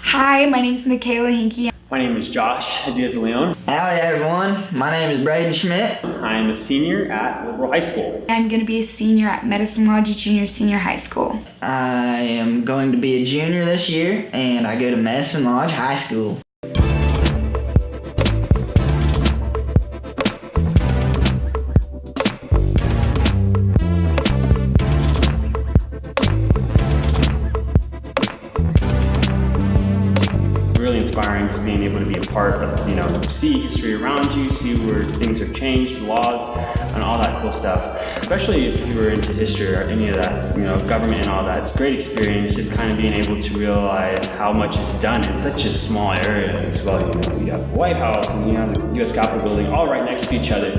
Hi, my name is Michaela Hinkie. My name is Josh Diaz-Leon. Howdy everyone, my name is Braden Schmidt. I am a senior at Liberal High School. I'm going to be a senior at Medicine Lodge Junior Senior High School. I am going to be a junior this year and I go to Medicine Lodge High School. Really inspiring, just being able to be a part of, see history around you, see where things are changed, laws, and all that cool stuff. Especially if you were into history or any of that, government and all that. It's a great experience just kind of being able to realize how much is done in such a small area as well. You have the White House and you have the U.S. Capitol building all right next to each other.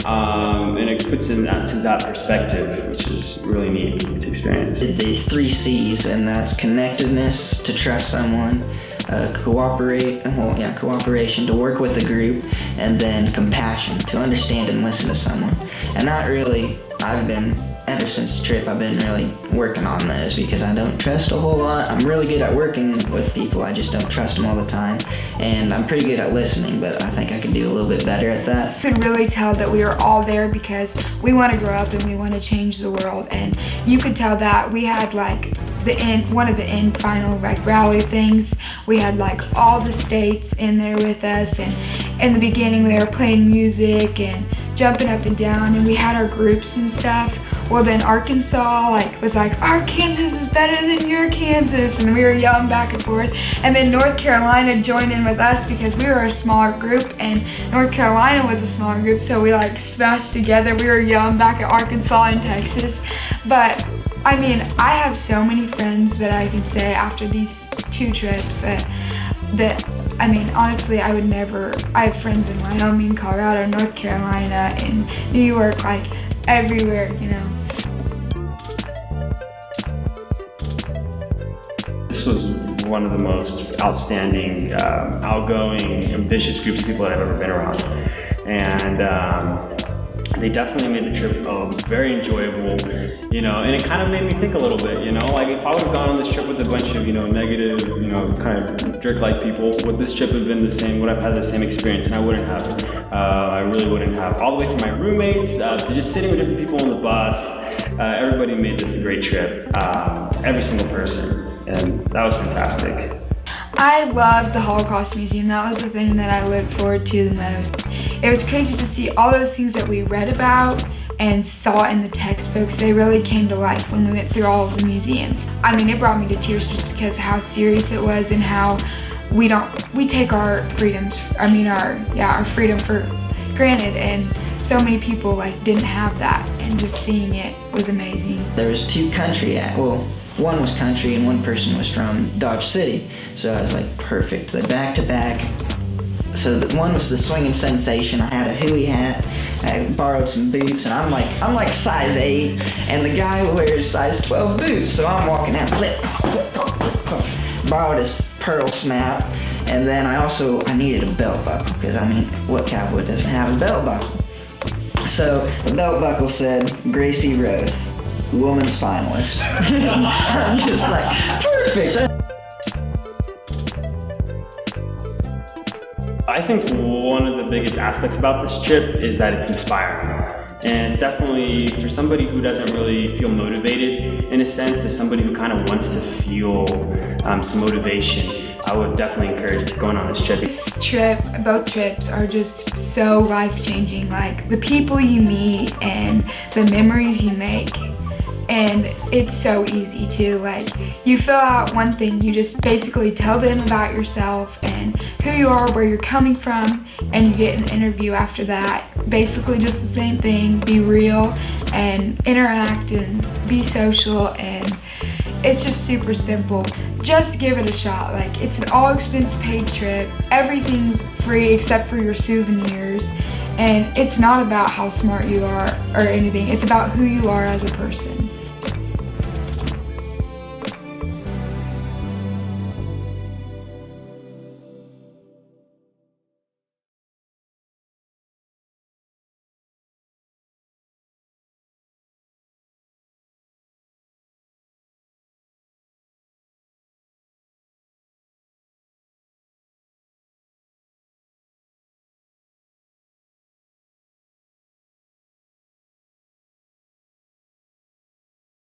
And it puts into that perspective, which is really neat to experience. The 3 C's, and that's connectedness, to trust someone, cooperation, to work with a group, and then compassion, to understand and listen to someone. And that really, ever since the trip, I've been really working on those because I don't trust a whole lot. I'm really good at working with people, I just don't trust them all the time. And I'm pretty good at listening, but I think I could do a little bit better at that. You could really tell that we were all there because we want to grow up and we want to change the world. And you could tell that we had one of the end final rally things. We had all the states in there with us, and in the beginning they were playing music and jumping up and down, and we had our groups and stuff. Well, then Arkansas was like, our Kansas is better than your Kansas, and we were yelling back and forth. And then North Carolina joined in with us because we were a smaller group and North Carolina was a smaller group, so we smashed together. We were yelling back at Arkansas and Texas. But I have so many friends that I can say after these 2 trips that honestly, I have friends in Wyoming, Colorado, North Carolina, and New York, everywhere, This was one of the most outstanding, outgoing, ambitious groups of people that I've ever been around. And they definitely made the trip very enjoyable, and it kind of made me think a little bit, if I would have gone on this trip with a bunch of, negative, kind of jerk-like people, would this trip have been the same? Would I have had the same experience? And I wouldn't have. I really wouldn't have. All the way from my roommates to just sitting with different people on the bus. Everybody made this a great trip, every single person, and that was fantastic. I loved the Holocaust Museum. That was the thing that I looked forward to the most. It was crazy to see all those things that we read about and saw in the textbooks. They really came to life when we went through all of the museums. It brought me to tears just because of how serious it was and how we take our freedoms, our freedom for granted, and so many people didn't have that, and just seeing it was amazing. There was 2 one was country and one person was from Dodge City. So I was perfect, they're back to back. So one was the swinging sensation. I had a Huey hat, I borrowed some boots, and I'm like size 8, and the guy wears size 12 boots. So I'm walking out, borrowed his pearl snap, and then I needed a belt buckle, because what cowboy doesn't have a belt buckle? So the belt buckle said, Gracie Roth, woman's finalist. I'm just perfect. I think one of the biggest aspects about this trip is that it's inspiring. And it's definitely for somebody who doesn't really feel motivated in a sense, or somebody who kind of wants to feel some motivation. I would definitely encourage going on this trip. Both trips are just so life-changing. The people you meet and the memories you make. And it's so easy too. You fill out one thing, you just basically tell them about yourself and who you are, where you're coming from, and you get an interview after that. Basically just the same thing, be real and interact and be social, and it's just super simple. Just give it a shot. It's an all-expense paid trip. Everything's free except for your souvenirs. And it's not about how smart you are or anything. It's about who you are as a person.